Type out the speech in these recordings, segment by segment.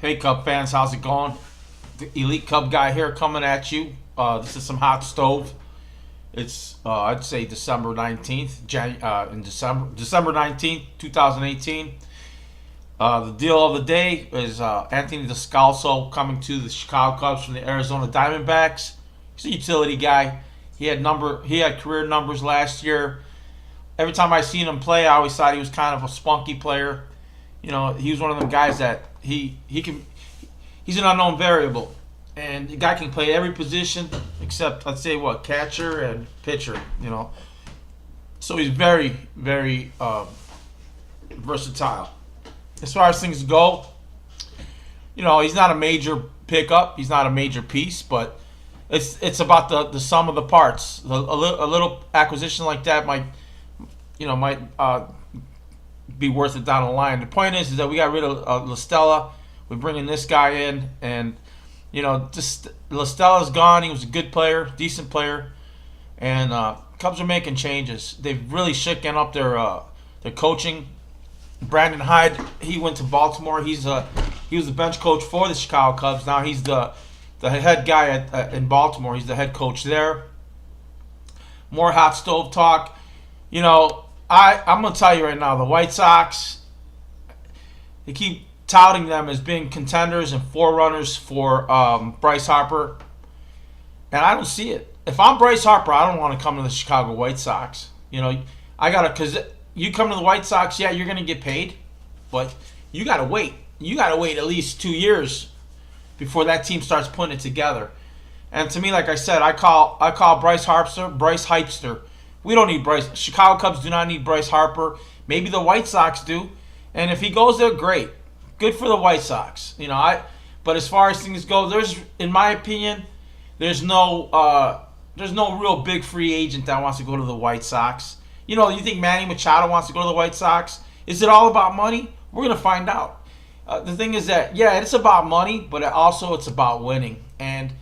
Hey Cub fans, how's it going? The Elite Cub guy here coming at you. This is some hot stove. It's I'd say December 19th, in December 19th, 2018. The deal of the day is Anthony Descalso coming to the Chicago Cubs from the Arizona Diamondbacks. He's a utility guy. He had career numbers last year. Every time I seen him play, I always thought he was kind of a spunky player. You know, he was one of them guys that he's an unknown variable, and the guy can play every position except, let's say, catcher and pitcher. You know, so he's very, very versatile. As far as things go, you know, he's not a major pickup. He's not a major piece, but it's about the sum of the parts. A little acquisition like that might be worth it down the line. The point is that we got rid of La Stella. We're bringing this guy in, and you know, just La Stella's gone. He was a good player, decent player, and Cubs are making changes. They've really shaken up their coaching. Brandon Hyde, he went to Baltimore. He was the bench coach for the Chicago Cubs. Now he's the head guy in Baltimore. He's the head coach there. More hot stove talk. You know, I'm going to tell you right now, the White Sox, they keep touting them as being contenders and forerunners for Bryce Harper. And I don't see it. If I'm Bryce Harper, I don't want to come to the Chicago White Sox. You know, because you come to the White Sox, yeah, you're going to get paid, but you got to wait. You got to wait at least 2 years before that team starts putting it together. And to me, like I said, I call Bryce Hypester. We don't need Bryce. Chicago Cubs do not need Bryce Harper. Maybe the White Sox do. And if he goes there, great. Good for the White Sox. You know, but as far as things go, in my opinion, there's no real big free agent that wants to go to the White Sox. You know, you think Manny Machado wants to go to the White Sox? Is it all about money? We're going to find out. The thing is that, yeah, it's about money, but it's about winning. And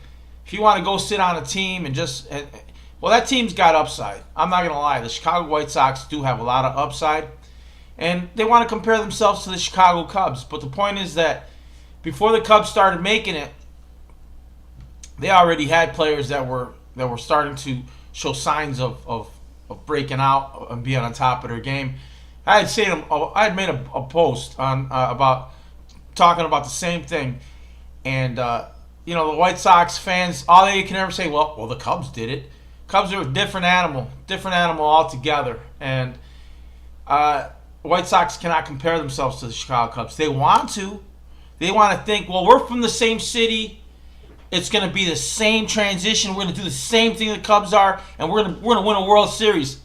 if you want to go sit on a team and that team's got upside. I'm not going to lie. The Chicago White Sox do have a lot of upside. And they want to compare themselves to the Chicago Cubs. But the point is that before the Cubs started making it, they already had players that were starting to show signs of breaking out and being on top of their game. I had made a post on about talking about the same thing. And, you know, the White Sox fans, all they can ever say, well, the Cubs did it. Cubs are a different animal altogether, and White Sox cannot compare themselves to the Chicago Cubs. They want to think, well, we're from the same city. It's going to be the same transition. We're going to do the same thing the Cubs are, and we're going to win a World Series.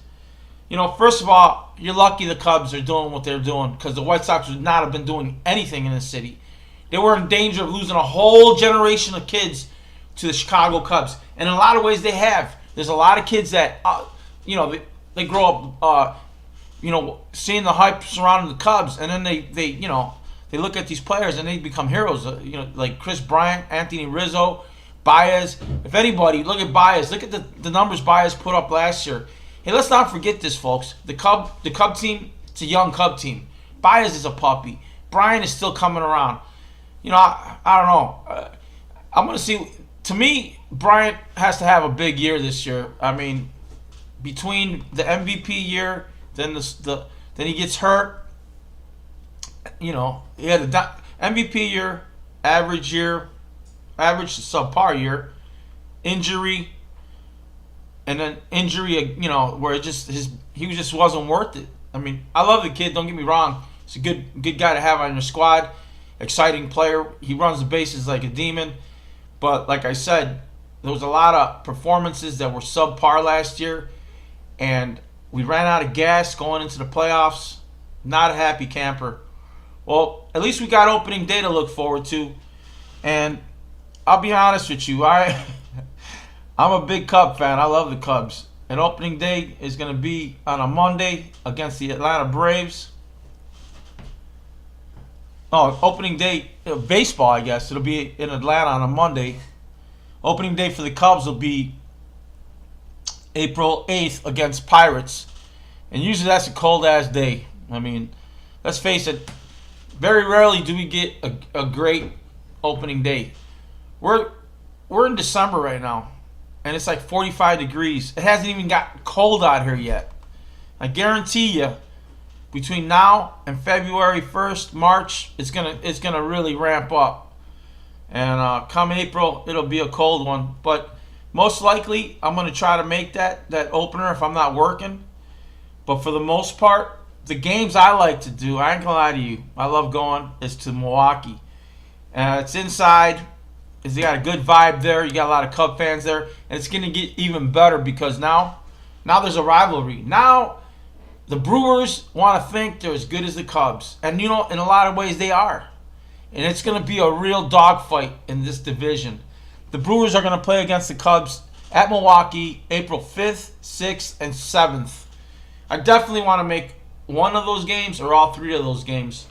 You know, first of all, you're lucky the Cubs are doing what they're doing, because the White Sox would not have been doing anything in the city. They were in danger of losing a whole generation of kids to the Chicago Cubs, and in a lot of ways they have. There's a lot of kids that, you know, they grow up, you know, seeing the hype surrounding the Cubs, and then they look at these players and they become heroes. You know, like Chris Bryant, Anthony Rizzo, Baez. If anybody, look at Baez. Look at the numbers Baez put up last year. Hey, let's not forget this, folks. The Cub team, it's a young Cub team. Baez is a puppy. Bryant is still coming around. You know, I don't know. I'm going to see. To me, Bryant has to have a big year this year. I mean, between the MVP year, then then he gets hurt. You know, he had the MVP year, average to subpar year, injury, and then injury. You know, where he just wasn't worth it. I mean, I love the kid. Don't get me wrong. He's a good guy to have on your squad. Exciting player. He runs the bases like a demon. But like I said, there was a lot of performances that were subpar last year, and we ran out of gas going into the playoffs. Not a happy camper. Well, at least we got opening day to look forward to, and I'll be honest with you, I'm a big Cub fan. I love the Cubs, and opening day is going to be on a Monday against the Atlanta Braves. Oh, opening day, baseball, I guess. It'll be in Atlanta on a Monday. Opening day for the Cubs will be April 8th against Pirates. And usually that's a cold-ass day. I mean, let's face it, very rarely do we get a great opening day. We're we're in December right now, and it's like 45 degrees. It hasn't even got cold out here yet. I guarantee you, between now and February 1st, March, it's gonna really ramp up. And come April, it'll be a cold one. But most likely, I'm gonna try to make that opener if I'm not working. But for the most part, the games I like to do, I ain't gonna lie to you, I love going, is to Milwaukee. It's inside. Is they got a good vibe there. You got a lot of Cub fans there, and it's gonna get even better because now there's a rivalry. Now the Brewers want to think they're as good as the Cubs, and in a lot of ways they are. And it's gonna be a real dogfight in this division. The Brewers are gonna play against the Cubs at Milwaukee, April 5th, 6th, and 7th. I definitely want to make one of those games or all three of those games.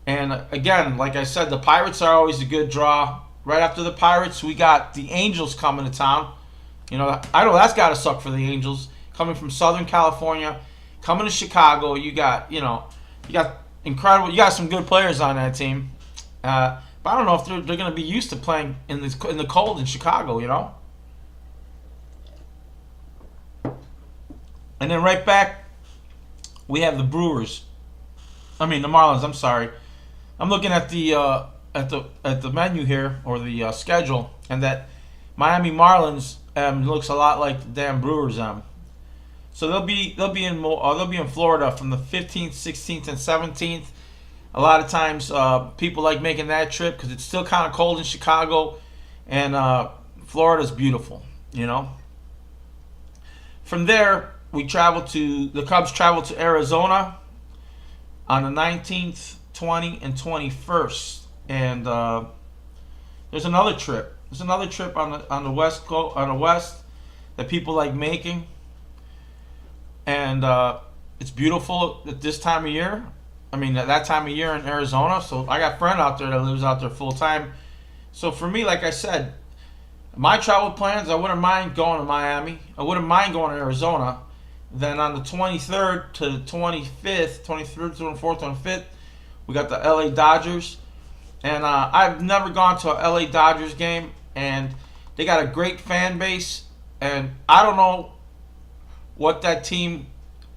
And again, like I said, the Pirates are always a good draw. Right after the Pirates, we got the Angels coming to town. I know that's got to suck for the Angels. Coming from Southern California, coming to Chicago, you got incredible. You got some good players on that team. But I don't know if they're going to be used to playing in the cold in Chicago. And then right back, we have the Brewers. The Marlins. I'm sorry. I'm looking at the menu here, or the schedule, and that Miami Marlins looks a lot like the damn Brewers. So they'll be in Florida from the 15th, 16th, and 17th. A lot of times, people like making that trip because it's still kind of cold in Chicago, and Florida's beautiful. From there, the Cubs travel to Arizona on the 19th, 20th, and 21st. And there's another trip. There's another trip on the west that people like making, and it's beautiful at this time of year. At that time of year in Arizona. So I got a friend out there that lives out there full time. So for me, like I said, my travel plans, I wouldn't mind going to Miami. I wouldn't mind going to Arizona. Then on the 23rd to the 25th, 23rd, 24th, 25th, we got the LA Dodgers. And I've never gone to a LA Dodgers game, and they got a great fan base. And I don't know what that team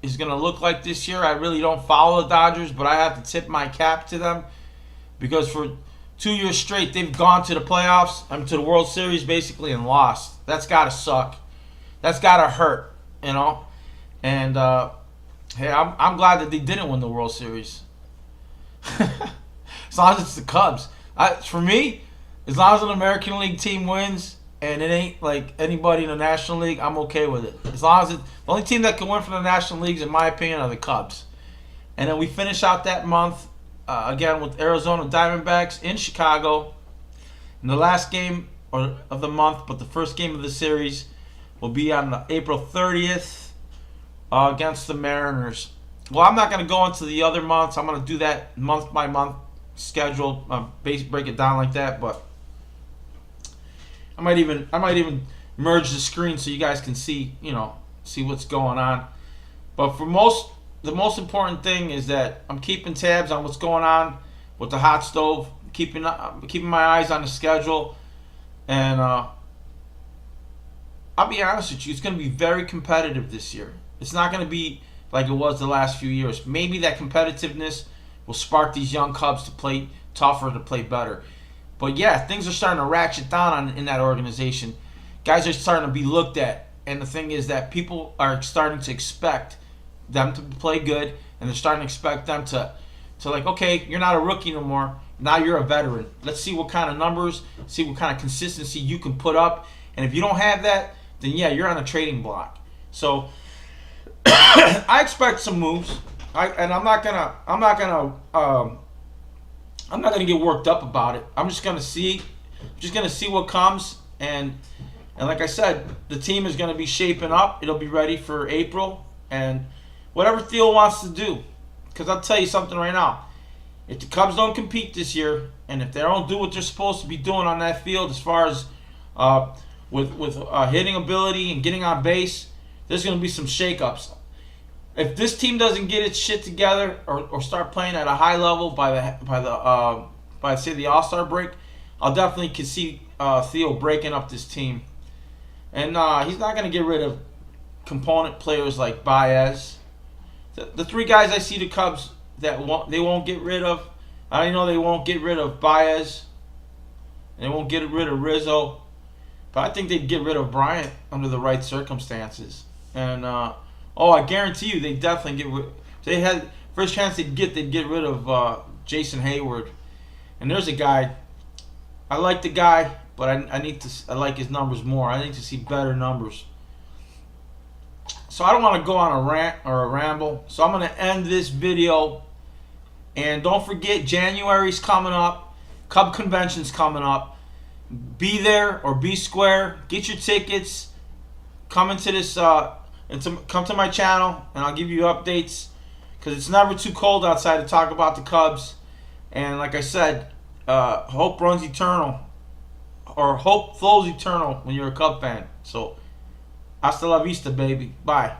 is going to look like this year. I really don't follow the Dodgers, but I have to tip my cap to them because for 2 years straight, they've gone to the playoffs, to the World Series basically, and lost. That's got to suck. That's got to hurt, And hey, I'm glad that they didn't win the World Series. As long as it's the Cubs. For me, as long as an American League team wins and it ain't like anybody in the National League, I'm okay with it. As long as the only team that can win from the National Leagues, in my opinion, are the Cubs. And then we finish out that month again with Arizona Diamondbacks in Chicago. And the last game of the month, but the first game of the series, will be on April 30th against the Mariners. Well, I'm not going to go into the other months. I'm going to do that month by month schedule, break it down like that. But I might even merge the screen so you guys can see what's going on. But the most important thing is that I'm keeping tabs on what's going on with the hot stove, keeping my eyes on the schedule, and I'll be honest with you, it's going to be very competitive this year. It's not going to be like it was the last few years. Maybe that competitiveness will spark these young Cubs to play tougher, to play better. But yeah, things are starting to ratchet down in that organization. Guys are starting to be looked at. And the thing is that people are starting to expect them to play good. And they're starting to expect them to like, okay, you're not a rookie no more. Now you're a veteran. Let's see what kind of numbers, see what kind of consistency you can put up. And if you don't have that, then yeah, you're on a trading block. So I expect some moves. I'm not gonna get worked up about it. I'm just gonna see what comes, and like I said, the team is gonna be shaping up. It'll be ready for April, and whatever Theo wants to do. Because I'll tell you something right now: if the Cubs don't compete this year, and if they don't do what they're supposed to be doing on that field, as far as with hitting ability and getting on base, there's gonna be some shakeups. If this team doesn't get its shit together or start playing at a high level by say the All-Star break, I'll definitely can see Theo breaking up this team. And he's not going to get rid of component players like Baez. The three guys I see the Cubs that they won't get rid of. I know they won't get rid of Baez. They won't get rid of Rizzo. But I think they'd get rid of Bryant under the right circumstances. And I guarantee you they definitely get rid. They had first chance they'd get rid of Jason Hayward. And there's a guy. I like the guy, but I like his numbers more. I need to see better numbers. So I don't want to go on a rant or a ramble. So I'm going to end this video. And don't forget, January's coming up. Cub Convention's coming up. Be there or be square. Get your tickets. Come into this. Come to my channel, and I'll give you updates. Because it's never too cold outside to talk about the Cubs. And like I said, hope runs eternal, or hope flows eternal when you're a Cub fan. So, hasta la vista, baby. Bye.